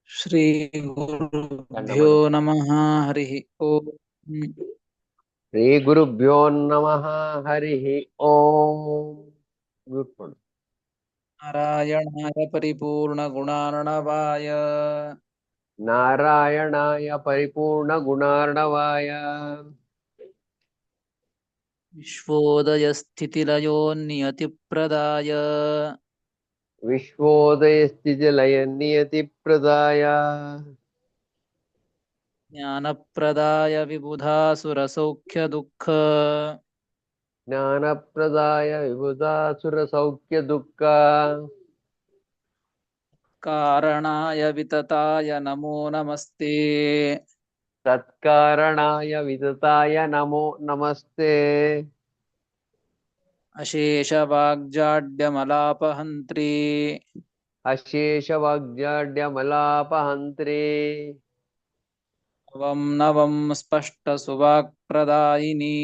ಶ್ರೀ ಗುರುಭ್ಯೋ ಕನ್ನಡ ನಮಃ ಹರಿ ಓಂ. ಶ್ರೀ ಗುರುಭ್ಯೋ ನಮಃ ಹರಿ ಓಂ. ಮ್ಯೂಟ್ ಮಾಡು. ನಾರಾಯಣಾಯ ಪರಿಪೂರ್ಣ ಗುಣಾರ್ಣವಾಯ ನಾರಾಯಣಾಯ ಪರಿಪೂರ್ಣ ಗುಣಾರ್ಣವಾಯ ವಿಶ್ವೋದಯ ಸ್ಥಿತಿಲಯೋ ನಿಯತಿಪ್ರದಾಯ ವಿಶ್ವೋದಯ ಸ್ಥಿತಿ ಲಯ ನಿಯತಿ ಪ್ರದಾಯ ಜ್ಞಾನಪ್ರದಾಯ ವಿಬುಧಾಸುರ ಸೌಖ್ಯ ದುಃಖ ಜ್ಞಾನ ಪ್ರದಾಯ ವಿಬುಧಾಸುರ ಸೌಖ್ಯ ದುಃಖ ಕಾರಣಾಯ ವಿತತಾಯ ನಮೋ ನಮಸ್ತೆ. ತತ್ಕಾರಣಾಯ ವಿತತಾಯ ನಮೋ ನಮಸ್ತೆ. ಅಶೇಷ ವಾಗ್ಜಾಡ್ಯಮಲಾಪಹಂತ್ರಿ ಅಶೇಷ ವಾಗ್ಜಾಡ್ಯಮಲಾಪಹಂತ್ರಿ ನವಂ ನವಂ ಸ್ಪಷ್ಟ ಸುವಾಕ್ಪ್ರದಾಯಿನಿ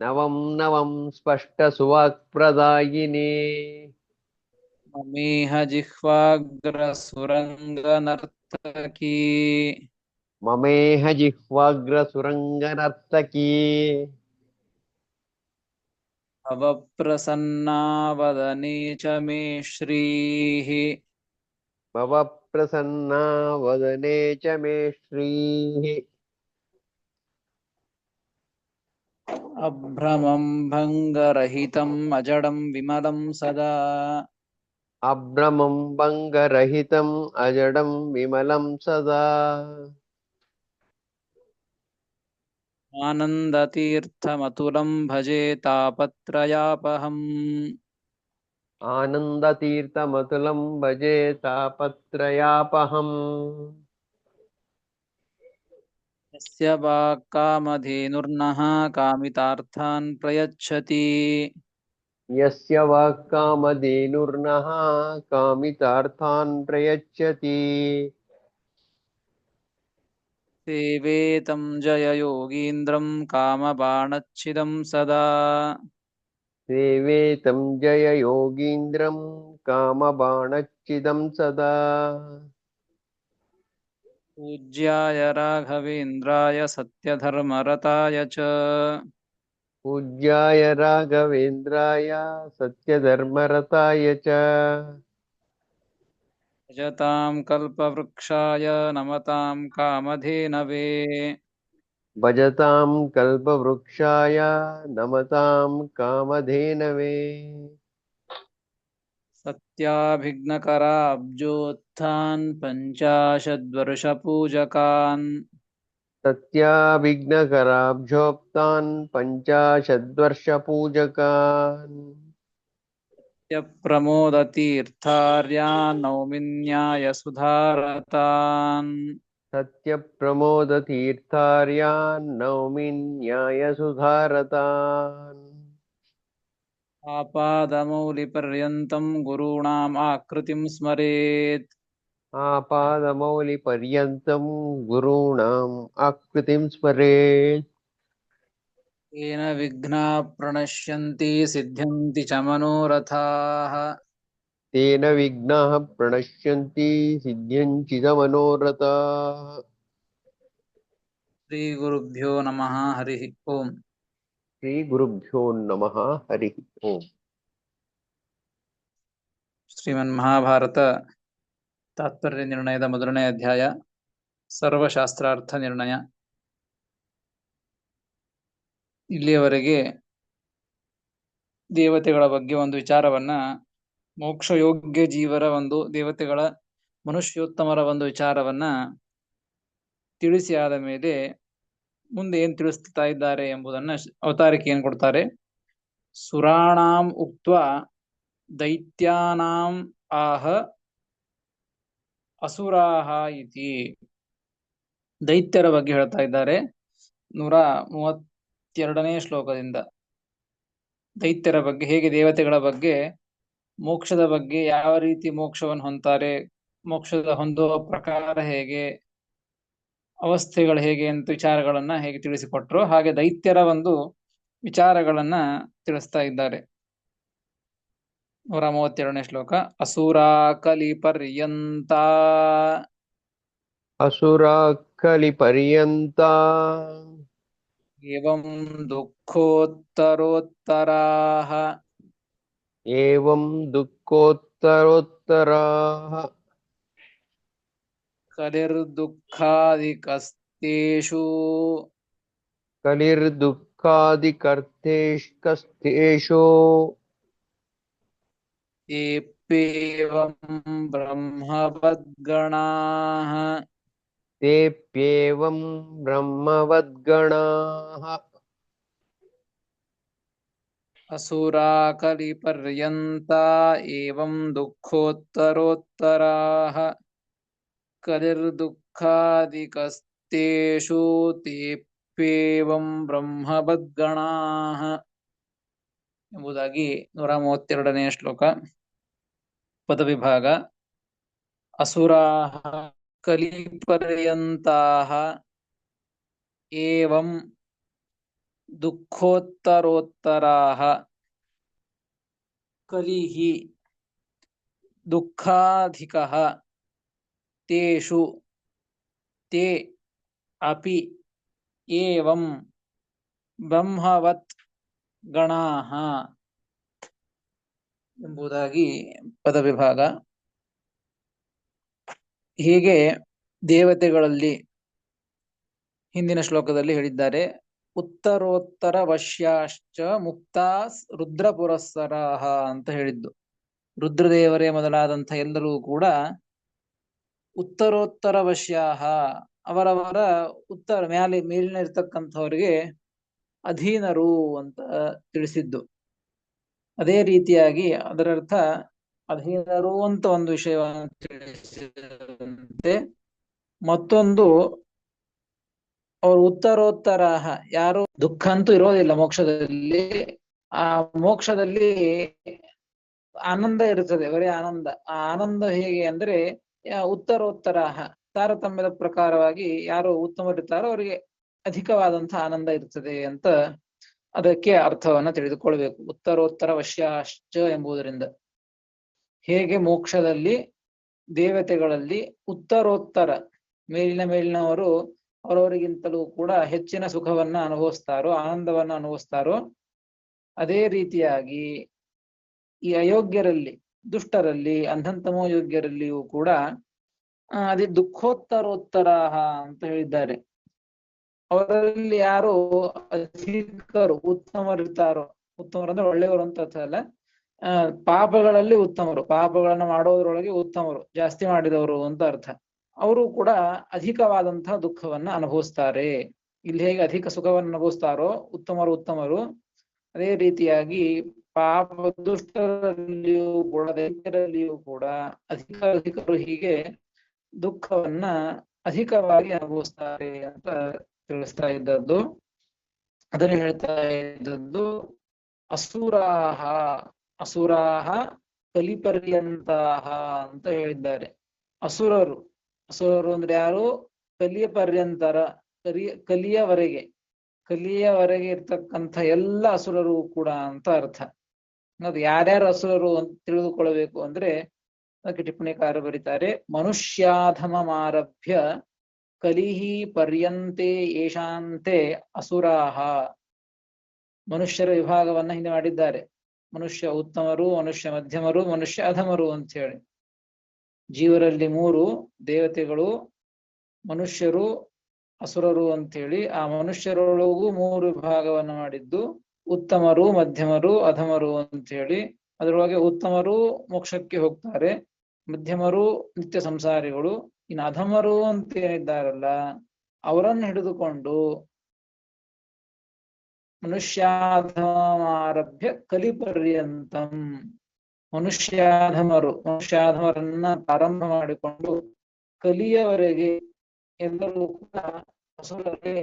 ನವಂ ನವಂ ಸ್ಪಷ್ಟ ಸುವಾಕ್ಪ್ರದಾಯಿನಿ ಮಮೇಹ ಜಿಹ್ವಾಗ್ರ ಸುರಂಗನರ್ತಕೀ ಮಮೇಹ ಜಿಹ್ವಾಗ್ರ ಸುರಂಗನರ್ತಕೀ ಭವಪ್ರಸನ್ನಾ ವದನೆ ಚ ಮೇ ಶ್ರೀಃ. ಭವ ಪ್ರಸನ್ನಾ ವದನೆ ಚ ಮೇ ಶ್ರೀಃ. ಅಭ್ರಮಂ ಭಂಗರಹಿತಂ ಅಜಡಂ ವಿಮಲಂ ಸದಾ ಅಭ್ರಮಂ ಭಂಗರಹಿತಂ ಅಜಡಂ ವಿಮಲಂ ಸದಾ ಆನಂದತೀರ್ಥಮತುಲಂ ಭಜೆ ತಾಪತ್ರಯಾಪಹಂ. ಆನಂದತೀರ್ಥಮತುಲಂ ಭಜೆ ತಾಪತ್ರಯಾಪಹಂ. ಯಸ್ಯ ವಾಕ್ಕಾಮಧೇನುರ್ನಃ ಕಾಮಿತಾರ್ಥಾನ್ ಪ್ರಯಚ್ಛತಿ ಯಸ್ಯ ವಾಕ್ಕಾಮಧೇನುರ್ನಃ ಕಾಮಿತಾರ್ಥಾನ್ ಪ್ರಯಚ್ಛತಿ ಸೇವೇತಂ ಜಯ ಯೋಗೀಂದ್ರಂ ಕಾಮಬಾಣಚ್ಛಿದಂ ಸದಾ ಸೇವೆ ತಂ ಜಯ ಯೋಗೀಂದ್ರಂ ಕಾಮಬಾಣಚ್ಛಿದಂ ಸದಾ ಪೂಜ್ಯಾಯ ರಾಘವೇಂದ್ರಾಯ ಸತ್ಯಧರ್ಮರತಾಯ ಚ ಪೂಜ್ಯಾಯ ರಾಘವೇಂದ್ರಾಯ ಸತ್ಯಧರ್ಮರತಾಯ ಚ ಭಜತಾಂ ಕಲ್ಪವೃಕ್ಷಾಯ ನಮತಾಂ ಕಾಮಧೇನವೇ ಭಜತಾಂ ಕಲ್ಪವೃಕ್ಷಾಯ ನಮತಾಂ ಕಾಮಧೇನವೇ ಸತ್ಯಾಭಿಘ್ನಕರಾಬ್ಜೋತ್ಥಾನ್ ಪಂಚಾಶದ್ವರ್ಷಪೂಜಕಾನ್ ಸತ್ಯಾವಿಘ್ನಕರಾಬ್ಜೋಕ್ತಾನ್ ಪಂಚಾಶದ್ವರ್ಷಪೂಜಕಾನ್ ಸತ್ಯಪ್ರಮೋದತೀರ್ಥಾರ್ಯಾನ್ ನೌಮಿನ್ಯಾಯ ಸುಧಾರತಾನ್ ಸತ್ಯಪ್ರಮೋದತೀರ್ಥಾರ್ಯಾನ್ ನೌಮಿ ನ್ಯಾಯಸುಧಾರತಾನ್ ಆಪಾದಮೌಲಿಪರ್ಯಂತಂ ಗುರುಣಾಂ ಆಕೃತಿಂ ಸ್ಮರೇತ್. ಆಪಾದಮೌಲಿಪರ್ಯಂತಂ ಗುರುಣಾಂ ಆಕೃತಿಂ ಸ್ಮರೇತ್. येन विघ्नाः प्रणश्यन्ति सिद्ध्यन्ति च मनोरथाः. ತೇನ ವಿಘ್ನಾಃ ಪ್ರಣಶ್ಯಂತಿ ಸಿದ್ಧ್ಯಂತಿ ಚ ಮನೋರಥಾಃ. श्रीगुरुभ्यो नमः हरिः ओम्. ಶ್ರೀ ಗುರುಭ್ಯೋ ನಮಃ ಹರಿ ಓಂ. ಶ್ರೀಮನ್ಮಹಾಭಾರತ ತಾತ್ಪರ್ಯ ನಿರ್ಣಯದ ಮೊದಲನೇ ಅಧ್ಯಾಯ ಸರ್ವಶಾಸ್ತ್ರಾರ್ಥ ನಿರ್ಣಯ. ಇಲ್ಲಿಯವರೆಗೆ ದೇವತೆಗಳ ಬಗ್ಗೆ ಒಂದು ವಿಚಾರವನ್ನ, ಮೋಕ್ಷಯೋಗ್ಯ ಜೀವರ ಒಂದು ದೇವತೆಗಳ ಮನುಷ್ಯೋತ್ತಮರ ಒಂದು ವಿಚಾರವನ್ನ ತಿಳಿಸಿ ಆದ ಮೇಲೆ ಮುಂದೆ ಏನ್ ತಿಳಿಸ್ತಾ ಇದ್ದಾರೆ ಎಂಬುದನ್ನ ಅವತಾರಿಕೆ ಏನ್ ಕೊಡ್ತಾರೆ. ಸುರಾಣಾಂ ಉಕ್ತ್ವಾ ದೈತ್ಯಾನಾಂ ಆಹ ಅಸುರಾಹ ಇತಿ. ದೈತ್ಯರ ಬಗ್ಗೆ ಹೇಳ್ತಾ ಇದ್ದಾರೆ 132ನೇ ಶ್ಲೋಕದಿಂದ. ದೈತ್ಯರ ಬಗ್ಗೆ, ಹೇಗೆ ದೇವತೆಗಳ ಬಗ್ಗೆ, ಮೋಕ್ಷದ ಬಗ್ಗೆ, ಯಾವ ರೀತಿ ಮೋಕ್ಷವನ್ನು ಹೊಂತಾರೆ, ಮೋಕ್ಷದ ಹೊಂದುವ ಪ್ರಕಾರ ಹೇಗೆ, ಅವಸ್ಥೆಗಳು ಹೇಗೆ ಅಂತ ವಿಚಾರಗಳನ್ನ ಹೇಗೆ ತಿಳಿಸಿಕೊಟ್ರು, ಹಾಗೆ ದೈತ್ಯರ ಒಂದು ವಿಚಾರಗಳನ್ನ ತಿಳಿಸ್ತಾ ಇದ್ದಾರೆ. 132ನೇ ಶ್ಲೋಕ. ಅಸುರಾ ಕಲಿಪರ್ಯಂತ ಅಸುರ ಕಲಿಪರ್ಯಂತ ಏವಂ ದುಃಖೋತ್ತರೋತ್ತರಾಃ ಏವಂ ದುಃಖೋತ್ತರೋತ್ತರಾಃ ಕಲಿರ್ದುಃಖಾದಿಕಸ್ತೇಷು ಕಲಿರ್ದುಃಖಾದಿಕರ್ತೇಷು ಏಪ್ಯೇವಂ ಬ್ರಹ್ಮವದ್ಗಣಾಃ ತೇಪ್ಯೇವಂ ಬ್ರಹ್ಮವದ್ಗಣಾಃ ಅಸುರಾ ಕಲಿಪರ್ಯಂತ ಏವಂ ದುಃಖೋತ್ತರೋತ್ತರಾಃ ಕಲಿರ್ದುಃಖಾದಿಕಸ್ತೇಷು ತೇಪ್ಯೇವಂ ಬ್ರಹ್ಮವದ್ಗಣಾಃ ಎಂಬುದಾಗಿ 132ನೇ ಶ್ಲೋಕ. ಪದವಿಭಾಗ. ಅಸುರಾಃ ಕಲಿಪರ್ಯಂತಾಃ ಏವಂ ದುಃಖೋತ್ತರೋತ್ತರಾಃ ಕಲಿಃ ದುಃಖಾಧಿಕಃ ತೇಷು ತೇ ಅಪಿ ಏವಂ ಬ್ರಹ್ಮವತ್ ಗಣಾಃ ಎಂಬುದಾಗಿ ಪದವಿಭಾಗ. ಹೀಗೆ ದೇವತೆಗಳಲ್ಲಿ ಹಿಂದಿನ ಶ್ಲೋಕದಲ್ಲಿ ಹೇಳಿದ್ದಾರೆ. ಉತ್ತರೋತ್ತರ ವಶ್ಯಾಶ್ಚ ಮುಕ್ತಾ ರುದ್ರ ಪುರಸ್ಸರಾಹ ಅಂತ ಹೇಳಿದ್ದು. ರುದ್ರದೇವರೇ ಮೊದಲಾದಂಥ ಎಲ್ಲರೂ ಕೂಡ ಉತ್ತರೋತ್ತರ ವಶ್ಯಾಹ, ಅವರವರ ಉತ್ತರ ಮೇಲಿನ ಇರ್ತಕ್ಕಂಥವರಿಗೆ ಅಧೀನರು ಅಂತ ತಿಳಿಸಿದ್ದು. ಅದೇ ರೀತಿಯಾಗಿ ಅದರರ್ಥ ಅಧೀನರು ಅಂತ ಒಂದು ವಿಷಯವನ್ನು ತಿಳಿಸಿದಂತೆ, ಮತ್ತೊಂದು ಅವರು ಉತ್ತರೋತ್ತರ, ಯಾರು ದುಃಖ ಅಂತೂ ಇರೋದಿಲ್ಲ ಮೋಕ್ಷದಲ್ಲಿ. ಆ ಮೋಕ್ಷದಲ್ಲಿ ಆನಂದ ಇರುತ್ತದೆ, ಬರೀ ಆನಂದ. ಆ ಆನಂದ ಹೇಗೆ ಅಂದ್ರೆ ಉತ್ತರೋತ್ತರ ತಾರತಮ್ಯದ ಪ್ರಕಾರವಾಗಿ ಯಾರು ಉತ್ತಮರಿರ್ತಾರೋ ಅವರಿಗೆ ಅಧಿಕವಾದಂತಹ ಆನಂದ ಇರ್ತದೆ ಅಂತ ಅದಕ್ಕೆ ಅರ್ಥವನ್ನ ತಿಳಿದುಕೊಳ್ಬೇಕು. ಉತ್ತರೋತ್ತರ ವಶ್ಯಾಶ್ಚ ಎಂಬುದರಿಂದ ಹೇಗೆ ಮೋಕ್ಷದಲ್ಲಿ ದೇವತೆಗಳಲ್ಲಿ ಉತ್ತರೋತ್ತರ ಮೇಲಿನವರು ಅವರವರಿಗಿಂತಲೂ ಕೂಡ ಹೆಚ್ಚಿನ ಸುಖವನ್ನ ಅನುಭವಿಸ್ತಾರೋ, ಆನಂದವನ್ನ ಅನುಭವಿಸ್ತಾರೋ, ಅದೇ ರೀತಿಯಾಗಿ ಈ ಅಯೋಗ್ಯರಲ್ಲಿ, ದುಷ್ಟರಲ್ಲಿ, ಅಂಧಂತಮೋ ಯೋಗ್ಯರಲ್ಲಿಯೂ ಕೂಡ ಅದೇ ದುಃಖೋತ್ತರೋತ್ತರ ಅಂತ ಹೇಳಿದ್ದಾರೆ. ಅವರಲ್ಲಿ ಯಾರು ಅಧಿಕರು ಉತ್ತಮರಿರ್ತಾರೋ, ಉತ್ತಮರು ಅಂದ್ರೆ ಒಳ್ಳೆಯವರು ಅಂತ ಅರ್ಥ ಅಲ್ಲ, ಪಾಪಗಳಲ್ಲಿ ಉತ್ತಮರು, ಪಾಪಗಳನ್ನು ಮಾಡೋದ್ರೊಳಗೆ ಉತ್ತಮರು, ಜಾಸ್ತಿ ಮಾಡಿದವರು ಅಂತ ಅರ್ಥ. ಅವರು ಕೂಡ ಅಧಿಕವಾದಂತಹ ದುಃಖವನ್ನ ಅನುಭವಿಸ್ತಾರೆ. ಇಲ್ಲಿ ಹೇಗೆ ಅಧಿಕ ಸುಖವನ್ನು ಅನುಭವಿಸ್ತಾರೋ ಉತ್ತಮರು, ಅದೇ ರೀತಿಯಾಗಿ ಪಾಪ ದುಷ್ಟರಲ್ಲಿಯೂ ಕೂಡ ದೈತ್ಯರಲ್ಲಿಯೂ ಕೂಡ ಅಧಿಕರು ಹೀಗೆ ದುಃಖವನ್ನ ಅಧಿಕವಾಗಿ ಅನುಭವಿಸ್ತಾರೆ ಅಂತ ತಿಳಿಸ್ತಾ ಇದ್ದದ್ದು. ಅದನ್ನು ಹೇಳ್ತಾ ಇದ್ದದ್ದು ಅಸುರಾಹ ಕಲಿಪರ್ಯಂತಹ ಅಂತ ಹೇಳಿದ್ದಾರೆ. ಅಸುರರು ಅಂದ್ರೆ ಯಾರು? ಕಲಿಯ ಪರ್ಯಂತರ, ಕಲಿಯವರೆಗೆ ಇರ್ತಕ್ಕಂಥ ಎಲ್ಲ ಅಸುರರು ಕೂಡ ಅಂತ ಅರ್ಥ. ಅದು ಯಾರ್ಯಾರು ಅಸುರರು ಅಂತ ತಿಳಿದುಕೊಳ್ಳಬೇಕು ಅಂದ್ರೆ ಅದಕ್ಕೆ ಟಿಪ್ಪಣಿಕಾರ ಬರೀತಾರೆ. ಮನುಷ್ಯಾಧಮಮಾರಭ್ಯ ಕಲಿಹಿ ಪರ್ಯಂತೆ ಯೇಷಾಂತೆ ಅಸುರಾಹ. ಮನುಷ್ಯರ ವಿಭಾಗವನ್ನ ಹಿಂದೆ ಮಾಡಿದ್ದಾರೆ. ಮನುಷ್ಯ ಉತ್ತಮರು, ಮನುಷ್ಯ ಮಧ್ಯಮರು, ಮನುಷ್ಯ ಅಧಮರು ಅಂತ ಹೇಳಿ. ಜೀವರಲ್ಲಿ 3, ದೇವತೆಗಳು, ಮನುಷ್ಯರು, ಅಸುರರು ಅಂತೇಳಿ. ಆ ಮನುಷ್ಯರೊಳಗೂ 3 ವಿಭಾಗವನ್ನು ಮಾಡಿದ್ದು, ಉತ್ತಮರು, ಮಧ್ಯಮರು, ಅಧಮರು ಅಂತ ಹೇಳಿ. ಅದರೊಳಗೆ ಉತ್ತಮರು ಮೋಕ್ಷಕ್ಕೆ ಹೋಗ್ತಾರೆ, ಮಧ್ಯಮರು ನಿತ್ಯ ಸಂಸಾರಿಗಳು, ಇನ್ನು ಅಧಮರು ಅಂತ ಏನಿದ್ದಾರಲ್ಲ ಅವರನ್ನು ಹಿಡಿದುಕೊಂಡು ಮನುಷ್ಯಾಧಮಾರಭ್ಯ ಕಲಿಪರ್ಯಂತಂ, ಮನುಷ್ಯಾಧಮರನ್ನ ಪ್ರಾರಂಭ ಮಾಡಿಕೊಂಡು ಕಲಿಯವರೆಗೆ ಎಲ್ಲರೂ ಕೂಡ ಅಸುರರೇ.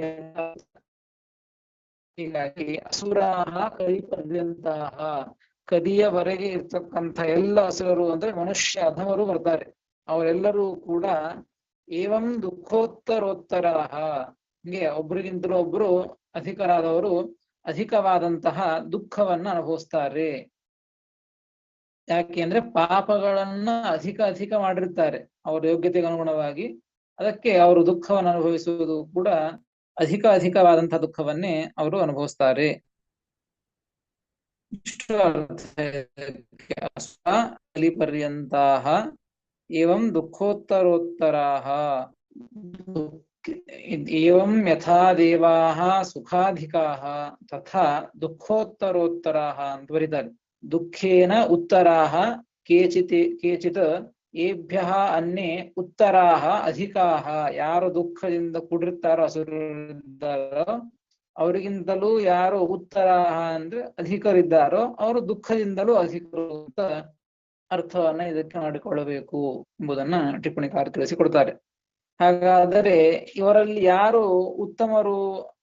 ಹೀಗಾಗಿ ಅಸುರಾಹ ಕಲಿಪರ್ಯಂತಹ, ಕಲಿಯವರೆಗೆ ಇರ್ತಕ್ಕಂಥ ಎಲ್ಲ ಅಸುರರು ಅಂದ್ರೆ ಮನುಷ್ಯ ಅಧಮರು ಬರ್ತಾರೆ. ಅವರೆಲ್ಲರೂ ಕೂಡ ಏವಂ ದುಃಖೋತ್ತರೋತ್ತರಾಹ, ಹಿಂಗೆ ಒಬ್ರಿಗಿಂತಲೂ ಒಬ್ರು ಅಧಿಕರಾದವರು ಅಧಿಕವಾದಂತಹ ದುಃಖವನ್ನ ಅನುಭವಿಸ್ತಾರೆ. ಯಾಕೆ ಅಂದ್ರೆ ಪಾಪಗಳನ್ನ ಅಧಿಕ ಅಧಿಕ ಮಾಡಿರ್ತಾರೆ ಅವರ ಯೋಗ್ಯತೆಗೆ ಅನುಗುಣವಾಗಿ. ಅದಕ್ಕೆ ಅವರು ದುಃಖವನ್ನು ಅನುಭವಿಸುವುದು ಕೂಡ ಅಧಿಕ ಅಧಿಕವಾದಂತಹ ದುಃಖವನ್ನೇ ಅವರು ಅನುಭವಿಸ್ತಾರೆ. ಇಷ್ಟು ಅರ್ಥ ಇದಕ್ಕೆ. ಕಲಿಪರ್ಯಂತಾಹ ಏವಂ ದುಃಖೋತ್ತರೋತ್ತರಾಹ ಏವಂ ಯಥಾ ದೇವಾಹ ಸುಖಾಧಿಕಾಹ ತಥಾ ದುಃಖೋತ್ತರೋತ್ತರಾಹ ಅಂತ ಬರೀತಾರೆ. ದುಃಖೇನ ಉತ್ತರಾಹ ಕೇಚಿತ್ ಏಭ್ಯಃ ಅನ್ಯೇ ಉತ್ತರಾಹ ಅಧಿಕಾಹ. ಯಾರು ದುಃಖದಿಂದ ಕೂಡಿರ್ತಾರೋ ಅಸುರರಿದ್ದಾರೋ ಅವರಿಗಿಂತಲೂ ಯಾರು ಉತ್ತರಾಹ ಅಂದ್ರೆ ಅಧಿಕರಿದ್ದಾರೋ ಅವರು ದುಃಖದಿಂದಲೂ ಅಧಿಕರು ಅಂತ ಅರ್ಥವನ್ನ ಇದಕ್ಕೆ ಮಾಡಿಕೊಳ್ಳಬೇಕು ಎಂಬುದನ್ನ ಟಿಪ್ಪಣಿಕಾರ ತಿಳಿಸಿಕೊಡ್ತಾರೆ. ಹಾಗಾದರೆ ಇವರಲ್ಲಿ ಯಾರು ಉತ್ತಮರು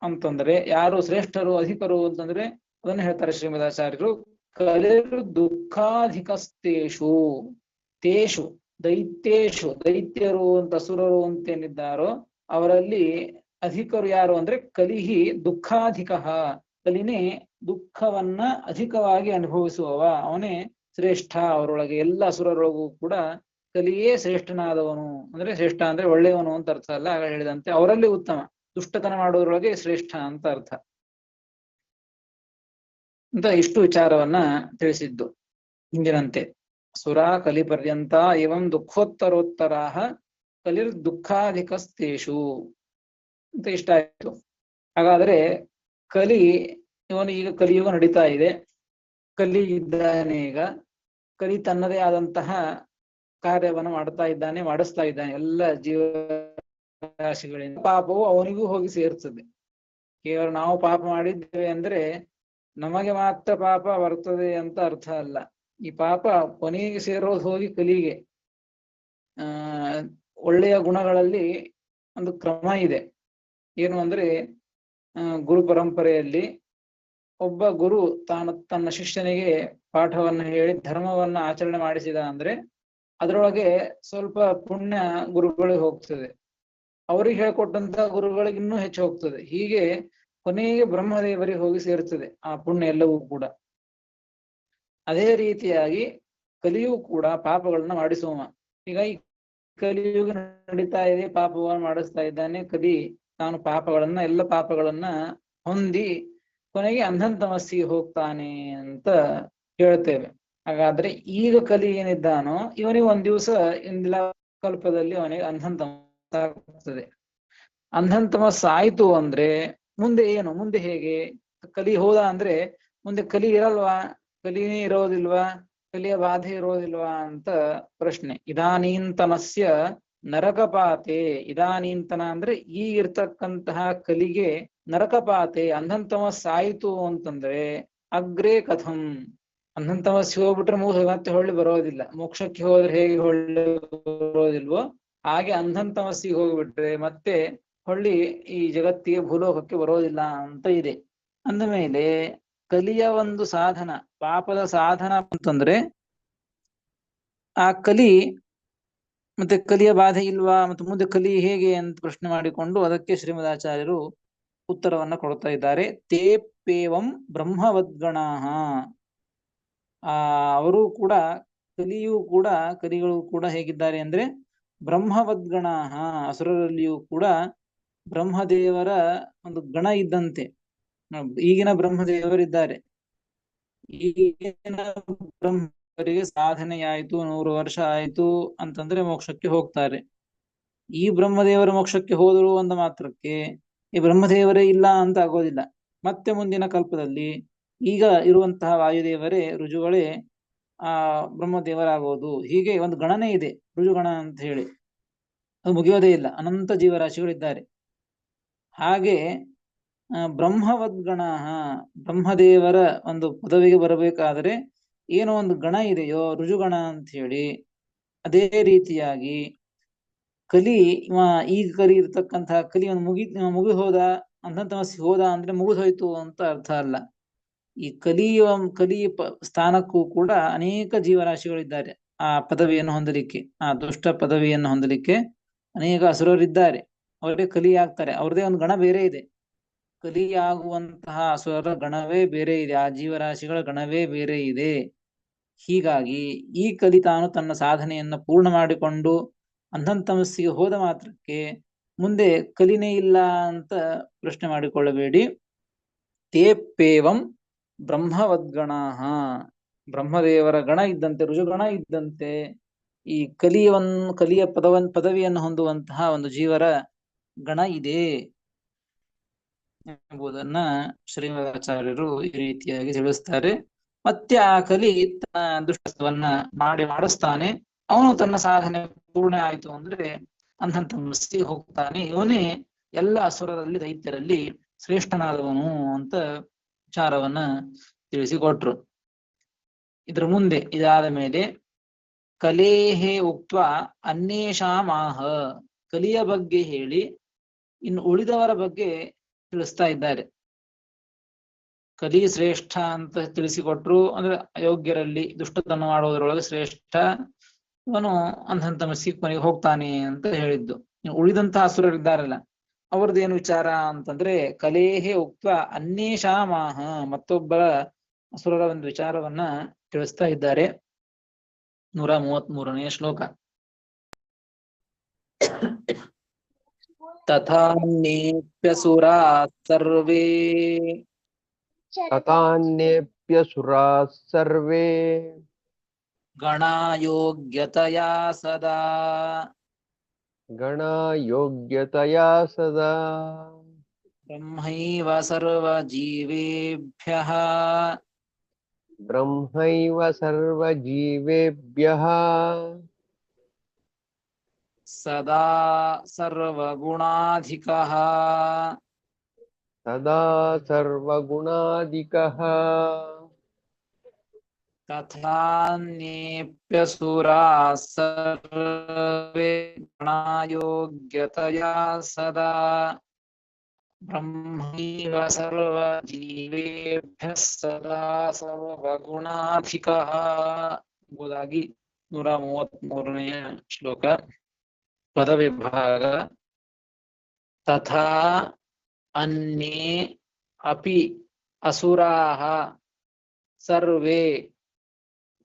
ಅಂತಂದ್ರೆ, ಯಾರು ಶ್ರೇಷ್ಠರು ಅಧಿಕರು ಅಂತಂದ್ರೆ ಅದನ್ನ ಹೇಳ್ತಾರೆ ಶ್ರೀಮದಾಚಾರ್ಯರು. ಕಲಿರ್ ದುಃಖಾಧಿಕಸ್ತೇಷು ತೇಷು ದೈತ್ಯೇಷು, ದೈತ್ಯರು ಅಂತ ಅಸುರರು ಅಂತೇನಿದ್ದಾರೋ ಅವರಲ್ಲಿ ಅಧಿಕರು ಯಾರು ಅಂದ್ರೆ ಕಲಿಹಿ ದುಃಖಾಧಿಕ. ಕಲಿನೇ ದುಃಖವನ್ನ ಅಧಿಕವಾಗಿ ಅನುಭವಿಸುವವ, ಅವನೇ ಶ್ರೇಷ್ಠ. ಅವರೊಳಗೆ ಎಲ್ಲ ಅಸುರರೊಳಗೂ ಕೂಡ ಕಲಿಯೇ ಶ್ರೇಷ್ಠನಾದವನು. ಅಂದ್ರೆ ಶ್ರೇಷ್ಠ ಅಂದ್ರೆ ಒಳ್ಳೆಯವನು ಅಂತ ಅರ್ಥ ಅಲ್ಲ, ಆಗ ಹೇಳಿದಂತೆ ಅವರಲ್ಲಿ ಉತ್ತಮ, ದುಷ್ಟತನ ಮಾಡುವವರೊಳಗೆ ಶ್ರೇಷ್ಠ ಅಂತ ಅರ್ಥ ಅಂತ ಇಷ್ಟು ವಿಚಾರವನ್ನ ತಿಳಿಸಿದ್ದು ಹಿಂದಿನಂತೆ. ಸುರಾ ಕಲಿ ಪರ್ಯಂತ ಏವಂ ದುಃಖೋತ್ತರೋತ್ತರಾಹ ಕಲಿರ್ ದುಃಖಾಧಿಕಸ್ತೇಷು ಅಂತ ಇಷ್ಟ ಆಯ್ತು. ಹಾಗಾದ್ರೆ ಕಲಿ, ಇವನು ಈಗ ಕಲಿಯುಗ ನಡೀತಾ ಇದೆ, ಕಲಿ ಇದ್ದಾನೆ ಈಗ. ಕಲಿ ತನ್ನದೇ ಆದಂತಹ ಕಾರ್ಯವನ್ನು ಮಾಡ್ತಾ ಇದ್ದಾನೆ, ಮಾಡಿಸ್ತಾ ಇದ್ದಾನೆ ಎಲ್ಲ ಜೀವರಾಶಿಗಳಿಂದ. ಪಾಪವು ಅವನಿಗೂ ಹೋಗಿ ಸೇರ್ತದೆ. ಕೇವಲ ನಾವು ಪಾಪ ಮಾಡಿದ್ದೇವೆ ಅಂದ್ರೆ ನಮಗೆ ಮಾತ್ರ ಪಾಪ ಬರ್ತದೆ ಅಂತ ಅರ್ಥ ಅಲ್ಲ. ಈ ಪಾಪ ಕೊನೆಗೆ ಸೇರೋದು ಹೋಗಿ ಕಲಿಗೆ. ಒಳ್ಳೆಯ ಗುಣಗಳಲ್ಲಿ ಒಂದು ಕ್ರಮ ಇದೆ. ಏನು ಅಂದ್ರೆ ಗುರು ಪರಂಪರೆಯಲ್ಲಿ ಒಬ್ಬ ಗುರು ತನ್ನ ಶಿಷ್ಯನಿಗೆ ಪಾಠವನ್ನು ಹೇಳಿ ಧರ್ಮವನ್ನ ಆಚರಣೆ ಮಾಡಿಸಿದ ಅಂದ್ರೆ ಅದರೊಳಗೆ ಸ್ವಲ್ಪ ಪುಣ್ಯ ಗುರುಗಳಿಗೆ ಹೋಗ್ತದೆ, ಅವ್ರಿಗೆ ಹೇಳ್ಕೊಟ್ಟಂತ ಗುರುಗಳಿಗೆ ಇನ್ನೂ ಹೆಚ್ಚು ಹೋಗ್ತದೆ. ಹೀಗೆ ಕೊನೆಗೆ ಬ್ರಹ್ಮದೇವರಿಗೆ ಹೋಗಿ ಸೇರ್ತದೆ ಆ ಪುಣ್ಯ ಎಲ್ಲವೂ ಕೂಡ. ಅದೇ ರೀತಿಯಾಗಿ ಕಲಿಯೂ ಕೂಡ ಪಾಪಗಳನ್ನ ಮಾಡಿಸುವ. ಈಗ ಈ ಕಲಿಯುಗ ನಡೀತಾ ಇದೆ, ಪಾಪವನ್ನು ಮಾಡಿಸ್ತಾ ಇದ್ದಾನೆ ಕಲಿ. ತಾನು ಪಾಪಗಳನ್ನ ಎಲ್ಲ ಪಾಪಗಳನ್ನ ಹೊಂದಿ ಕೊನೆಗೆ ಅಂಧನ್ ತಮಸ್ಸಿಗೆ ಹೋಗ್ತಾನೆ ಅಂತ ಹೇಳ್ತೇವೆ. ಹಾಗಾದ್ರೆ ಈಗ ಕಲಿ ಏನಿದ್ದಾನೋ ಇವನಿಗೆ ಒಂದ್ ದಿವಸ ಇಂದಿನ ಕಲ್ಪದಲ್ಲಿ ಅವನಿಗೆ ಅಂಧನ್ ತಮಸ್ಸು ಆಗ್ತದೆ. ಅಂಧನ್ ತಮಸ್ಸು ಆಯ್ತು ಅಂದ್ರೆ ಮುಂದೆ ಏನು, ಮುಂದೆ ಹೇಗೆ? ಕಲಿ ಹೋದ ಅಂದ್ರೆ ಮುಂದೆ ಕಲಿ ಇರಲ್ವಾ? ಕಲಿನೇ ಇರೋದಿಲ್ವಾ? ಕಲಿಯ ಬಾಧೆ ಇರೋದಿಲ್ವಾ ಅಂತ ಪ್ರಶ್ನೆ. ಇದಾನೀಂತನಸ್ಯ ನರಕಪಾತೆ. ಇದಾನೀಂತನ ಅಂದ್ರೆ ಈಗಿರ್ತಕ್ಕಂತಹ ಕಲಿಗೆ ನರಕಪಾತೆ, ಅಂಧನ್ ತಮಸ್ಸು ಆಯ್ತು ಅಂತಂದ್ರೆ ಅಗ್ರೇ ಕಥಂ. ಅಂಧನ್ ತಮಸ್ಸಿಗೆ ಹೋಗ್ಬಿಟ್ರೆ ಮತ್ತೆ ಹೊಳ್ಳಿ ಬರೋದಿಲ್ಲ. ಮೋಕ್ಷಕ್ಕೆ ಹೋದ್ರೆ ಹೇಗೆ ಹೊಳ್ಳಿ ಬರೋದಿಲ್ವೋ ಹಾಗೆ ಅಂಧನ್ ತಮಸ್ಸಿಗೆ ಹೋಗ್ಬಿಟ್ರೆ ಮತ್ತೆ ಹೊಳ್ಳಿ ಈ ಜಗತ್ತಿಗೆ ಭೂಲೋಕಕ್ಕೆ ಬರೋದಿಲ್ಲ ಅಂತ ಇದೆ. ಅಂದ ಮೇಲೆ ಕಲಿಯ ಒಂದು ಸಾಧನ, ಪಾಪದ ಸಾಧನ ಅಂತಂದ್ರೆ ಆ ಕಲಿ ಮತ್ತೆ ಕಲಿಯ ಬಾಧೆ ಇಲ್ವಾ, ಮತ್ತೆ ಮುಂದೆ ಕಲಿ ಹೇಗೆ ಅಂತ ಪ್ರಶ್ನೆ ಮಾಡಿಕೊಂಡು ಅದಕ್ಕೆ ಶ್ರೀಮದಾಚಾರ್ಯರು ಉತ್ತರವನ್ನ ಕೊಡ್ತಾ ಇದ್ದಾರೆ. ತೇಪೇವಂ ಬ್ರಹ್ಮವದ್ಗಣಾಹ. ಅವರು ಕೂಡ ಕಲಿಗಳು ಕೂಡ ಹೇಗಿದ್ದಾರೆ ಅಂದ್ರೆ ಬ್ರಹ್ಮವದ್ಗಣಾಹ. ಅಸುರರಲ್ಲಿಯೂ ಕೂಡ ಬ್ರಹ್ಮದೇವರ ಒಂದು ಗಣ ಇದ್ದಂತೆ. ಈಗಿನ ಬ್ರಹ್ಮದೇವರಿದ್ದಾರೆ. ಈಗಿನ ಬ್ರಹ್ಮದೇವರಿಗೆ ಸಾಧನೆಯಾಯ್ತು, 100 ವರ್ಷ ಆಯ್ತು ಅಂತಂದ್ರೆ ಮೋಕ್ಷಕ್ಕೆ ಹೋಗ್ತಾರೆ. ಈ ಬ್ರಹ್ಮದೇವರ ಮೋಕ್ಷಕ್ಕೆ ಹೋದರು ಅಂದ ಮಾತ್ರಕ್ಕೆ ಈ ಬ್ರಹ್ಮದೇವರೇ ಇಲ್ಲ ಅಂತ ಆಗೋದಿಲ್ಲ. ಮತ್ತೆ ಮುಂದಿನ ಕಲ್ಪದಲ್ಲಿ ಈಗ ಇರುವಂತಹ ವಾಯುದೇವರೇ ರುಜುಗಳೇ ಬ್ರಹ್ಮದೇವರಾಗೋದು. ಹೀಗೆ ಒಂದು ಗಣನೆ ಇದೆ, ರುಜುಗಣ ಅಂತ ಹೇಳಿ. ಅದು ಮುಗಿಯೋದೇ ಇಲ್ಲ, ಅನಂತ ಜೀವರಾಶಿಗಳಿದ್ದಾರೆ. ಹಾಗೆ ಬ್ರಹ್ಮವದ್ಗಣ, ಬ್ರಹ್ಮದೇವರ ಒಂದು ಪದವಿಗೆ ಬರಬೇಕಾದರೆ ಏನೋ ಒಂದು ಗಣ ಇದೆಯೋ ರುಜುಗಣ ಅಂತ ಹೇಳಿ, ಅದೇ ರೀತಿಯಾಗಿ ಕಲಿ ಈಗ ಕಲಿ ಇರ್ತಕ್ಕಂತಹ ಕಲಿ ಒಂದು ಮುಗಿ ಹೋದ, ಅಂಧನ್ ತಮಸ್ಸಿಗೆ ಹೋದ ಅಂದ್ರೆ ಮುಗಿದೋಯ್ತು ಅಂತ ಅರ್ಥ ಅಲ್ಲ. ಈ ಕಲಿ ಸ್ಥಾನಕ್ಕೂ ಕೂಡ ಅನೇಕ ಜೀವರಾಶಿಗಳಿದ್ದಾರೆ. ಆ ಪದವಿಯನ್ನು ಹೊಂದಲಿಕ್ಕೆ, ಆ ದುಷ್ಟ ಪದವಿಯನ್ನು ಹೊಂದಲಿಕ್ಕೆ ಅನೇಕ ಅಸುರರಿದ್ದಾರೆ. ಅವರೇ ಕಲಿ ಆಗ್ತಾರೆ. ಅವ್ರದೇ ಒಂದು ಗಣ ಬೇರೆ ಇದೆ. ಕಲಿಯಾಗುವಂತಹ ಅಸುರರ ಗಣವೇ ಬೇರೆ ಇದೆ, ಆ ಜೀವರಾಶಿಗಳ ಗಣವೇ ಬೇರೆ ಇದೆ. ಹೀಗಾಗಿ ಈ ಕಲಿ ತಾನು ತನ್ನ ಸಾಧನೆಯನ್ನ ಪೂರ್ಣ ಮಾಡಿಕೊಂಡು ಅಂಧಂತಮಸ್ಸಿಗೆ ಹೋದ ಮಾತ್ರಕ್ಕೆ ಮುಂದೆ ಕಲಿನೇ ಇಲ್ಲ ಅಂತ ಪ್ರಶ್ನೆ ಮಾಡಿಕೊಳ್ಳಬೇಡಿ. ತೇಪ್ಪೇವಂ ಬ್ರಹ್ಮವದ್ಗಣಾಃ, ಬ್ರಹ್ಮದೇವರ ಗಣ ಇದ್ದಂತೆ, ರುಜುಗಣ ಇದ್ದಂತೆ ಈ ಕಲಿಯ ಪದವಿಯನ್ನು ಹೊಂದುವಂತಹ ಒಂದು ಜೀವರ ಗಣ ಇದೆ ಎಂಬುದನ್ನ ಶ್ರೀಮದಾಚಾರ್ಯರು ಈ ರೀತಿಯಾಗಿ ತಿಳಿಸ್ತಾರೆ. ಮತ್ತೆ ಆ ಕಲಿ ತನ್ನ ದುಷ್ಟತ್ವವನ್ನ ಮಾಡಿಸ್ತಾನೆ. ಅವನು ತನ್ನ ಸಾಧನೆ ಪೂರ್ಣ ಆಯ್ತು ಅಂದ್ರೆ ಅಂಧಂತಮಸ್ಸಿಗೆ ಹೋಗ್ತಾನೆ. ಇವನೇ ಎಲ್ಲ ಅಸುರರಲ್ಲಿ ದೈತ್ಯರಲ್ಲಿ ಶ್ರೇಷ್ಠನಾದವನು ಅಂತ ವಿಚಾರವನ್ನ ತಿಳಿಸಿಕೊಟ್ರು. ಇದ್ರ ಮುಂದೆ ಇದಾದ ಮೇಲೆ ಕಲೇಹೇ ಉಕ್ತ ಅನ್ಯೇಷಾಮಾಹ, ಕಲಿಯ ಬಗ್ಗೆ ಹೇಳಿ ಇನ್ನು ಉಳಿದವರ ಬಗ್ಗೆ ತಿಳಿಸ್ತಾ ಇದ್ದಾರೆ. ಕಲಿ ಶ್ರೇಷ್ಠ ಅಂತ ತಿಳಿಸಿಕೊಟ್ರು. ಅಂದ್ರೆ ಅಯೋಗ್ಯರಲ್ಲಿ ದುಷ್ಟತನ ಮಾಡುವುದರೊಳಗೆ ಶ್ರೇಷ್ಠ ಇವನು ಅಂಧಂತಮಸ್ಸಿಗೆ ಕೊನೆಗೆ ಹೋಗ್ತಾನೆ ಅಂತ ಹೇಳಿದ್ದು. ಉಳಿದಂತಹ ಅಸುರರಿದ್ದಾರಲ್ಲ ಅವ್ರದ್ದೇನು ವಿಚಾರ ಅಂತಂದ್ರೆ ಕಲೇಹೇ ಉಕ್ತ ಅನ್ಯೇಷಾಮಾಹ, ಮತ್ತೊಬ್ಬರ ಅಸುರರ ಒಂದು ವಿಚಾರವನ್ನ ತಿಳಿಸ್ತಾ ಇದ್ದಾರೆ. 133ನೇ ಶ್ಲೋಕ. ತಥಾನ್ಯೇಪ್ಯಸುರಾ ಸರ್ವೇ ತಥಾನ್ಯೇಪ್ಯಸುರಾಃ ಸರ್ವೇ ಗಣಯೋಗ್ಯತಯಾ ಸದಾ ಗಣಯೋಗ್ಯತಯಾ ಸದಾ ಬ್ರಹ್ಮೈವ ಸರ್ವಜೀವೇಭ್ಯಃ ಬ್ರಹ್ಮೈವ ಸರ್ವಜೀವೇಭ್ಯಃ ಸದಾ ಸರ್ವಗುಣಾಧಿಕಃ ಸದಾ ಸರ್ವಗುಣಾಧಿಕಃ ತಥಾನ್ಯೇಪ್ಯಸುರಾಃ ಸರ್ವೇ ಗಣಯೋಗ್ಯತಯಾ ಸದಾ ಬ್ರಹ್ಮೈವ ಸರ್ವಜೀವೇಭ್ಯಃ ಸದಾ ಸರ್ವಗುಣಾಧಿಕಃ ಎಂಬುದಾಗಿ 133ನೇ ಶ್ಲೋಕ. ಪದವಿಭಾಗ. ತಥಾ ಅನ್ಯೇ ಅಪಿ ಅಸುರಾಃ ಸರ್ವೇ